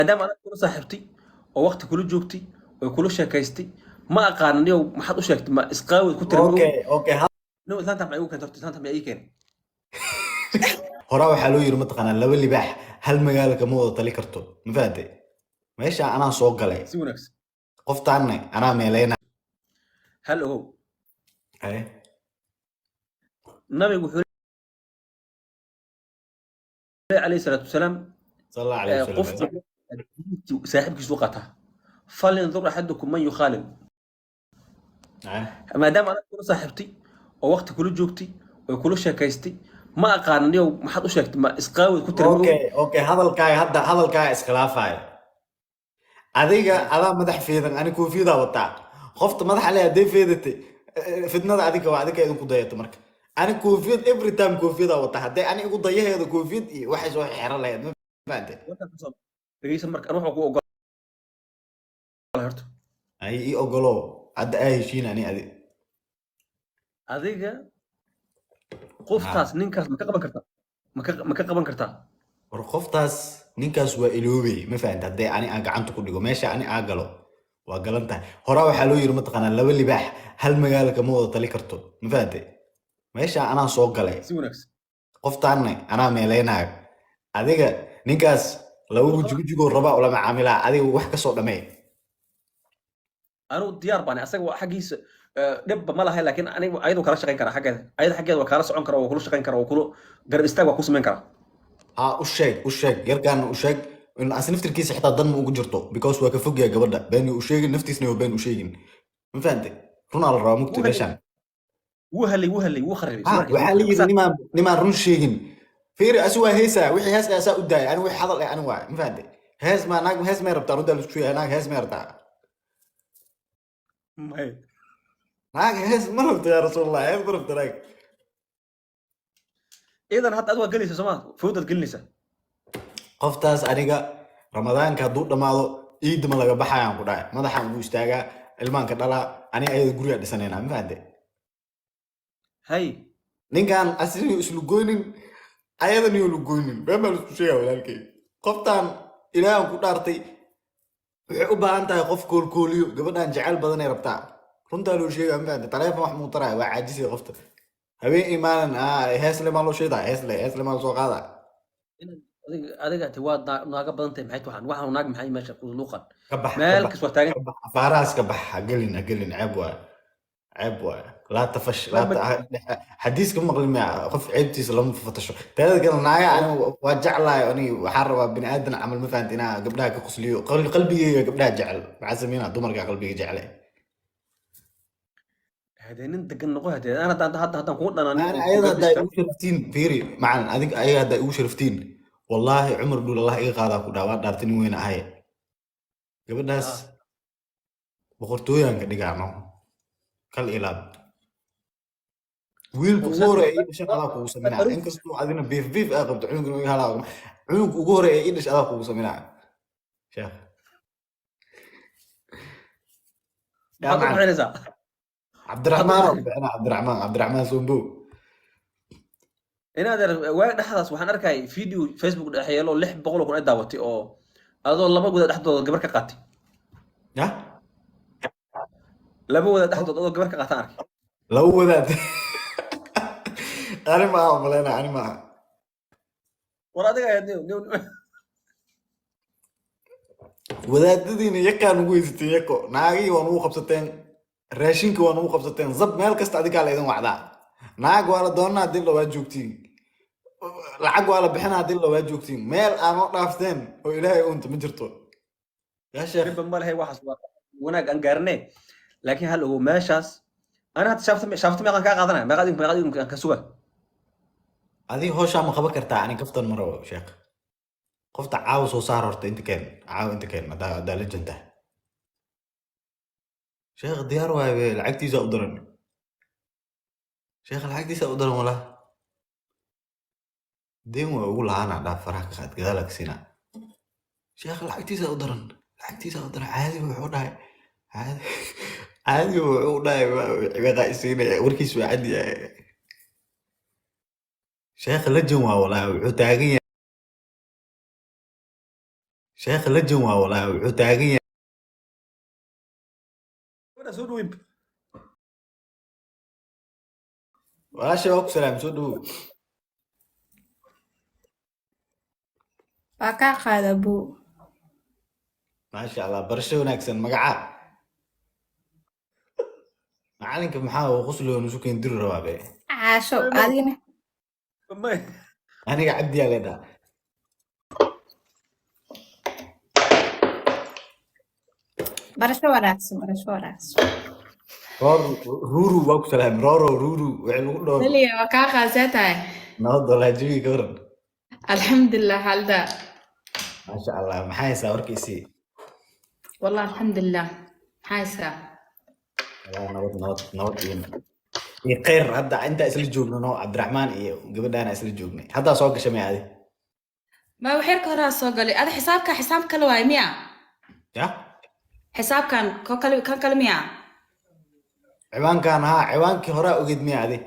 maadaama adag kula saaxiibtay oo waqti kula joogtay oo kula sheekaystay ma aqaanin yow maxaad u sheegtay ma isqaawid ku tiri اوكي no islaanta maxay ugu keentay horta islaanta maxay ii keenay هورا waxaa loo yiri mataqaanaa laba libaax hal magaalo kama wada tali karto ma fahanteen meesha anaa soo galay si wanaagsan qoftaanna anaa meeleyna hal ogow ay nabigu wuxuu leeyahay calayhi salaatu wasalaam sallallahu alayhi wasallam qofka saaxiibkiisu qataa falyandur axadukum man yukhaalil maadaama adag kula saaxiibtay oo waqti kula joogtay oo kula sheekaystay ma aqaanin yow maxaad u sheegtay ma isqaawid ku tiri اوكي hadalkaaga iskhilaafaya adiga adaa madax feedan ani koofiyada wataa qofta madaxa leh hadday feedatay fitnada adiga waa adiga idinku dayato marka ani koofiyad every time koofiyada wataa hadday ani igu dayaheedo koofiyad iyo waxay soo xeeran lahayd ma fahanteen dhegeysan marka anu waxaan ku ogolahay horta ay ii ogolo hadda ay heshiin ani adiga qoftaas ninkaas ma ka qaban kartaa ma ka qaban kartaa war qoftaas ninkaas waa iloobay ma fahanta hadday ani aan gacanta ku dhigo meesha ani aan galo waa galan tahay horaa waxaa loo yiri mataqaanaa laba libaax hal magaalo kama wada tali karto ma fahante meesha anaa soo galay si wanaagsan qoftaanna anaa meeleynayo adiga ninkaas laba wujigujigoo rabaa ula macaamilaa adiga wax ka soo dhamee anu diyaar baan asaga waa xaggiisa dhibba ma lahay laakiin aniga ayadu kala shaqayn karaa xaggeeda ayada xaggeeda waa kala socon karaa waa kula shaqayn karaa waa kula garab istaag waa ku samayn karaa ها وشيك يركان وشيك إن أصنفتر كيس حتى ضن موجود جرتو because وكفوق يا قبل ده بيني وشيك نفتي سنة وبين وشيك ما فهمت رون على الرامك تبشان وهلي وخرب وحالي نما رون شيك فير أسوأ هيسا وحي هيسا أسا قداي أنا وحي حضر أنا واعي ما فهمت هيس ما ناق هيس ما يربط رد على شوي أنا هيس ما يربط ناق هيس ما ربط يا رسول الله هيس ما ربط راك إذا حتى أدوى قليسة سمعت فوتت قليسة qoftaas aniga ramadaanka hadduu dhammaado ciid ma laga baxayaan ku dhahay madaxaan ugu istaagaa ilmaanka dhalaa ani ayada guriga dhisanayna ma fahante hay ninkan asiniyo islu goynin ayadaniyo lu goynin been baan isku sheegaa walaalkay qoftaan ilaahan ku dhaartay waxay u baahan tahay qof koolkooliyo gabadhan jecel badanay rabtaa runtaa loo sheegaa ma fahante taleefon wax muu taraya waa caajisay qofta habeen imaanan heesle maa loo sheedaa heesle maa lasoo qaadaa adiga ati waa naaga badan tahay maxay waxaan waxaan naag maxay meesha luuqan kabax meel kas waa taagan faaraas kabax hagelin ceeb waa لا تفش لا حديث كم مقلي مع قف عيبتي لما فتشوا تهذا قال نايا أنا وجع الله يعني وحرب بني آدم عمل ما فهمت أنا قبلها كقصليو قلبي قبلها جعل بعزمينا دمر قلبي جعله هذا انت قنقوه هذا انا حتى نقول انا ايضا دا شرفتين فيري معنا هذيك ايضا دا شرفتين والله عمر دول الله اي قادا ku dhaawaa dhaartani weyn ahay gabadhaas boqortooyan ka dhigaano kal ilaab wiilku ugu horeeyay ee dhashay adaa kugu sameynaa inkastoo adina beef aa qabto cunugna way halaa cunugku ugu horeeyay ee dhashay adaa kugu sameynaa sheekh يا معلم عبد الرحمن سومبو انا هذا واحد دحداس waxaan arkay video Facebook dhaxeelo 600 kun ay daawatay oo adoo laba guda dhaxdooda gabar ka qaatay ya laba wada dhaxdood adoo gabar ka qaatan arkay laba wadaad ani ma malena ani ma war adiga wadaadadiina yakaan ugu haysateen yako naagii waan ugu qabsateen raashinka waan ugu qabsateen zab meel kasta adigaa la idin wacdaa naag waa la doonaa haddii la waa joogtiin lacag waa la bixinaa haddii la waa joogtiin meel aanoo dhaafteen oo ilaahay unta ma jirto yaa sheekh ma lahay waxaas wanaag aan gaarnay laakiin hal ogow meeshaas ana hadda shaafta meeqan kaa qaadanaya meeqaad ka suga adii howshaa ma qaban kartaa ani kaftan ma rabo sheekh qofta caawa soo saar horta inta keen caawa inta keen haddaa la janta sheekh diyaar waaye lacagtiisa u daran sheekh lacagtiisa u daran walaa deen waa ugu lahaana dhaaf faraha ka qaad gadaal ka siinaa sheekh lacagtiisa u daran caadi wuxuu dhahay caadi wuxuu dhahay meeqa isiinaya warkiis waa cadi yahay sheekh la jan waa walaa wuxuu taagan yahay sheekh lajan waa walaa wuxuu taagan yahay wada soo dhaweyn walaashay waa ku salaam soo dhawow waa kaa qaada buu maasha allah barasho wanaagsan magaca macalinka maxaa uu qusloo nusu keen diri rabaa be caasho adigana may aniga cabdiyaa leedhaa barasho wanaagsan ruru waa ku salaam roro ruru wixii lagu dhowr Lilia waa kaa qaadsaa tahay nabad walaa jawiga ka waran alxamdulilah halda maasha allah maxaa haysaa warkiisii wallah alxamdulilah maxaysaa walaa nabad iyo khayr hadda intaa isla joogno no cabdiraxmaan iyo gabadhaana isla joognay haddaa soo gashay may adi ma waxyarka horaa soo galay ada xisaab kale waay miya ya xisaabkan kan kale miya ciwaankan haa ciwaankii horaa ogeed miya adi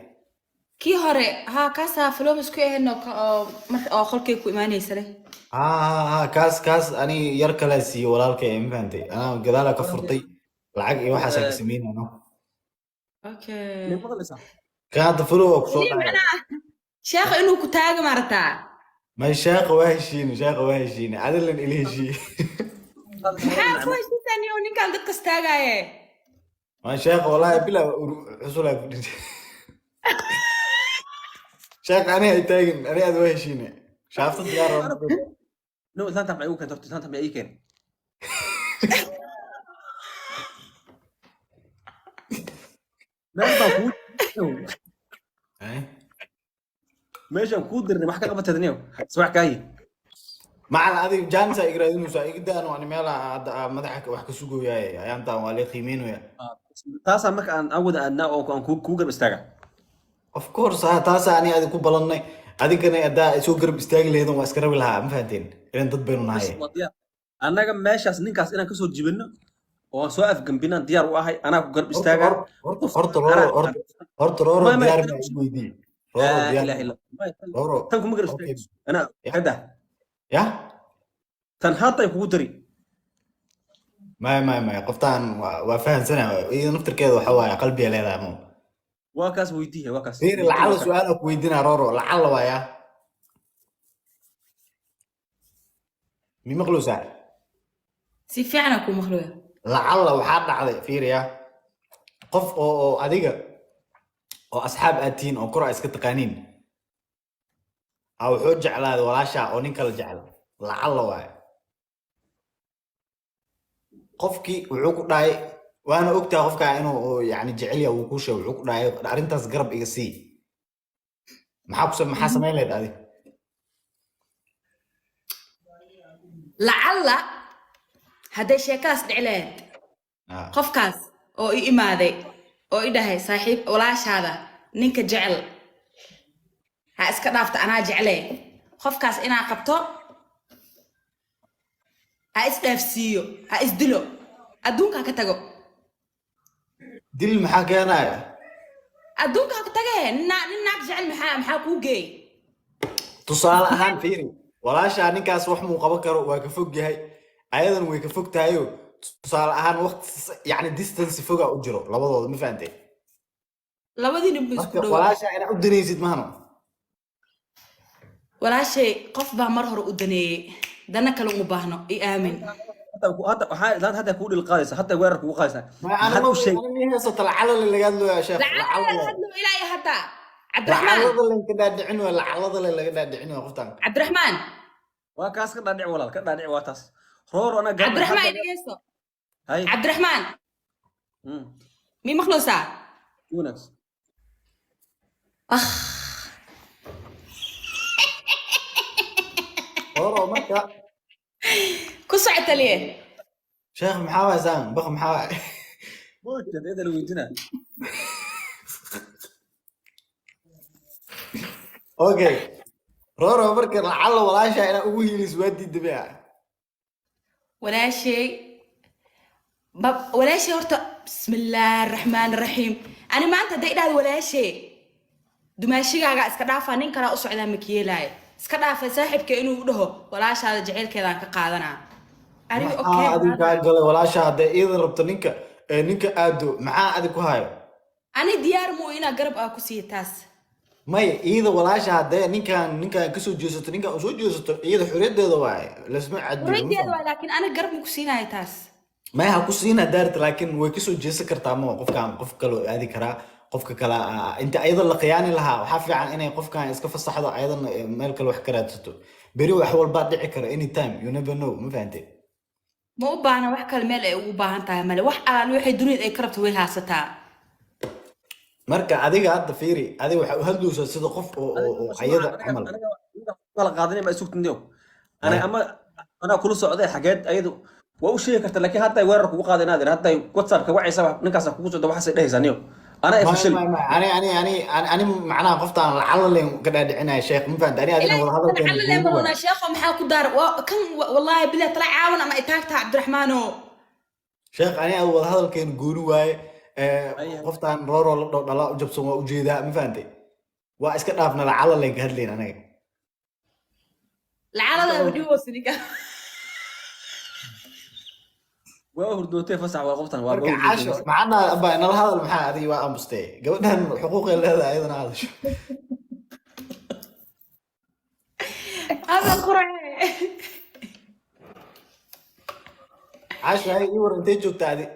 kii hore haa kaasaa filobis ku ahayn oo qolkay ku imaanaysa leh ها كاس أني يركل سي ولا الكي فهمتي أنا قدالة كفرتي العق يوحى سمين أنا okay كانت فلو أقصد sheekh inuu ku taago martaa ما شاق وهشين عدل إليه شيء maxaa ku heshiisaan iyo ninkan dadka istaagaye ما شاق والله بلا حصول شاق أنا هيتاجن أنا أدوهشين شافت الديار no islaan tamay uu keento islaan tamay ay keen meeshan ku dirnay wax ka qabatadniyo subax kaayi مع هذه جانسا يقرأون وسائقدا أنا وأنا مالا مدحك وحكي سوقو يا أيام تام والي قيمينه يا taasa marka aan awooda aadnaa oo aan ku garab istaaga of course taasa ani adiga ku balanay adigana adaa soo garab istaagi lahaydeen waa iska rabi lahaa ma fahanteen ilan dad baynu nahay annaga meeshaas ninkaas inaan kasoo jibino oo soo afgambinaan diyaar u ahay anaa ku garab istaaga horta rooro diyaar ma isu weydii rooro tan kuma garab istaaga anaa kada ya tan haatay kugu dari ما قفتان وفاهم سنة إذا نفتر كذا وحوايا قلبي لا مو واكاس ويديه واكاس غير لعل سؤالك ويدينا رورو لعل ويا مي مخلو ساعة si fiican ku maqluya لعل وحاد على فيريا قف أو أديك أو أصحاب أتين أو كرة إسكت قانين أو حج على هذا ولا شاء أو نكل جعل لعل ويا qofkii wuxuu ku dhahay waana ogtaa qofka inuu yani jecel yahay uu ku sheego wuxuu ku dhahay arintaas garab iga sii maxaa sameyn leed adi lacalla hadday sheekaas dhicleed qofkaas oo i imaaday oo i dhahay saaxiib walaashaada ninka jecel ha iska dhaafta anaa jeclee qofkaas inaa qabto ha isdhaafsiiyo ha isdilo adduunka ka tago dil maxaa keenaya adduunka ka tage nin naag jecel maxaa kuu geey tusaale ahaan fiiri walaashaa ninkaas wax muu qaban karo waa ka fog yahay ayadan way ka fog tahayo tusaale ahaan waqti yani distance foga u jiro labadooda ma fahantay labadiina ma isku dhow walaashaa inaad u danaysid maano walaashay qof baa mar hore u daneeyey dana kale uma baahno i aamin هذا كود القايسة حتى ويرك وقايسة أنا مو شيء أنا هسه طلع على اللي قال له يا شيخ لعل هدلو إلهي هدا عبد الرحمن لعل اللي كده دعنوا لعل اللي كده دعنوا قفتان عبد الرحمن وكاس كده دعي ولا كده دعي واتاس رور أنا عبد الرحمن يسو هاي عبد الرحمن مين مخلوصة يونس أخ رورو مركا كسعت ليه شيخ محاوى زان بخ محاوى موجد إذا لو يدنا اوكي رورو مركا لعل ولا شيء انا ابوي لي سوادي الدبيع ولا شيء ولا شيء بسم الله الرحمن الرحيم انا ما انت دايدا ولا شيء دماشيغا iska dhaafa ninkana u socdaa makiyeelay iska dhaafa saaxiibka inuu dhaho walaashaada jaceelkeedaan ka qaadanaa aniga maxaa okay adiga kaa galay walaasha hadday iyada rabto ninka aado maxaa adig ku hayo ani diyaar muu inaa garab aa ku siiyo taas maya iyada walaasha haddee ninkan kasoo jeesato ninkan soo jeesato iyada xorriyadeeda waaye lasma caddiyo xurriyadeeda waa laakiin ani garab ma ku siinayo taas maya ha ku siina daarta laakiin way kasoo jeesan kartaa ma qofkan qof kaloo aadi karaa qofka kale inta ayada la khiyaani lahaa waxaa fiican inay qofkan iska fasaxdo ayadana meel kale wax ka raadsato beri wax walbaa dhici kara anytime you never know ma fahantay ma u baahna wax kale meel ay ugu baahan tahay male wax alaal waxay dunida ay ka rabto way haasataa marka adiga hadda fiiri adiga waxaa u hadlaysaa sida qof oo ayada camal kala qaadanay ma isugtindiyo ana kula socday xageed ayadu waa u sheegi karta laakiin hadda weerar kugu qaaday inaad hadda WhatsApp ka wacaysa ninkaas kugu soo waxa ay dhahaysaa niyo ana ay fashil ani macnaha qoftaan lacala leen ka dhaadhicinaya sheekh ma fahantay ani adina wada hadalkeena sheekho maxaa ku daar kan wallahi bilaa tala caawan ama itaagta Cabdiraxmaano sheekh ani ad wada hadalkeena gooni waaye qoftaan rooro la dhala u jabsan waa u jeedaa ma fahantay waa iska dhaafna lacala leen ka hadleen anaga lacalada video siniga waa hurdootay fasax waa qoftan waa marka caasho macna aba nala hadal maxaa adiga waa ambustay gabadhan xuquuq ay leedahay ayadana hadasho هذا القرآن caasho hay ii war intee joogtaa adi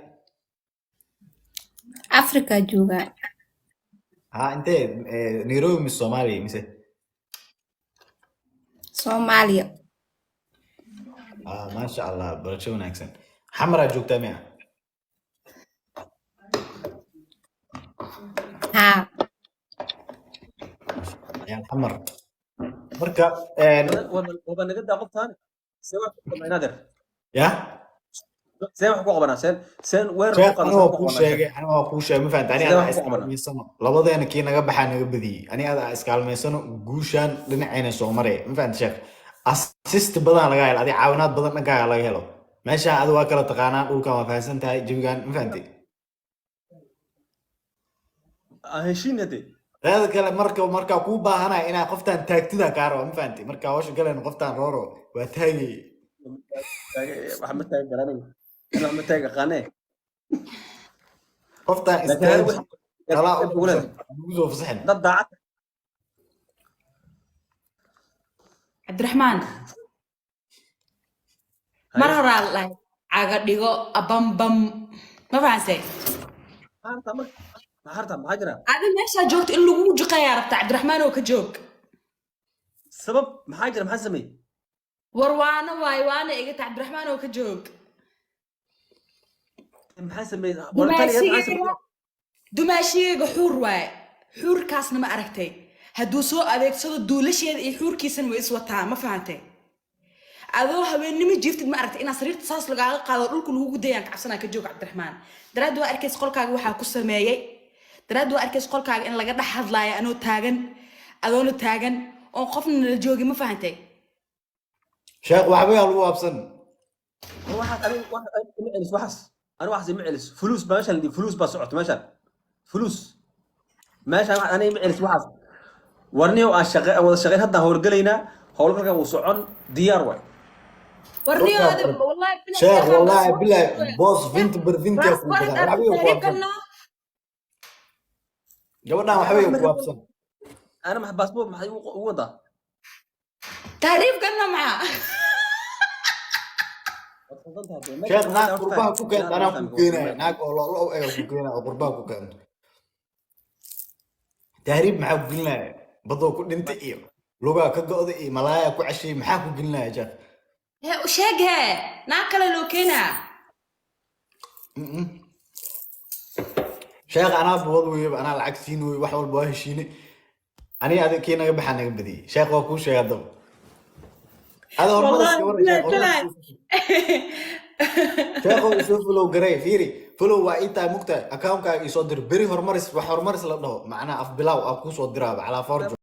Africa jooga. ha intee Nairobi mise Soomaaliya mise Soomaaliya. maasha allah barasho wanaagsan xamaraa joogtaa miya Ha. yaan xamar marka wada naga daa qoftaan see wax ku qabanaa ya see wax ku qabanaa seen weerar ku sheekh qabanaa anoo kuu sheegay ma fahanta ani adaa iskaalmaysano labadeena kii naga baxaa naga badiyey ani adaa iskaalmaysano guushaan dhinacayna soo maraya ma fahanta sheekh assist badan laga helo adi caawinaad badan dhankaaga laga helo meeshaan adi waa kala taqaanaan dhulkan waa fahansan tahay jawigaan ma fahantay heshiinade reeda kale markaa kuu baahanaya inaa qoftaan taagtida kaa raba ma fahantay markaa hawsha galeen qoftaan rooro waa taagay wax ma taagi garanay wax ma taagi qane qoftaan istaag kala ugu soo fasaxin dad daacad عبد الرحمن مرة الله عقد ديجو أبام بام ما فهمت ما حرتها ما هجرة هذا ماشي جوكت إنه وجهك يا رب عبد الرحمن وكجوك سبب ما هجرة ما حسمي وروانا وايوانا إجت عبد الرحمن وكجوك ما حسمي دماشي حور واي حور كاسنا ما أركتي هدو سو adeegsado duulasheeda iyo xuurkiisan way iswataa ma fahantay adoo habeenimo jiiftid ma aragtay ina sariirta saas lagaaga qaado dhulka lagu gudayaan ka cabsanaa ka joog Cabdiraxmaan daraad waa arkays qolkaaga waxa ku sameeyay daraad waa arkays qolkaaga in laga dhax hadlaayo anoo taagan adoona taagan oo qofna la joogi ma fahantay sheekh waxba yaa lagu absan أنا واحد معلس فلوس ماشان دي فلوس بس عط ماشان فلوس ماشان أنا معلس واحد ورني وشغال هذا هو رجلينا هو رجل وصعون ديار واي ورني هذا والله شيخ والله بالله بوس فينت برفينت يا فوق جودنا وحبيبي وابسن أنا مع باسبور مع وضع تعريف قلنا معاه شيخ ناك قربان كوكين أنا كوكينا ناك والله أيوة كوكينا قربان كوكين تهريب معاه قلنا بدو كل انت ايه لوغا كقود ايه ملايا كو عشي maxaa ku gelinaya jeef ها وشاقها ناكل لو كنا sheekh ana bood weey ana lacag siin weey wax walba waa heshiine ani adag kii naga baxaa naga badiyay sheekh waa ku sheegay dab hada hormar sheekh oo soo follow garay fiiri follow waa inta mugta account-kaaga isoo dir beri hormaris wax hormaris la dhaho macna af bilaw ku soo diraa ala farjo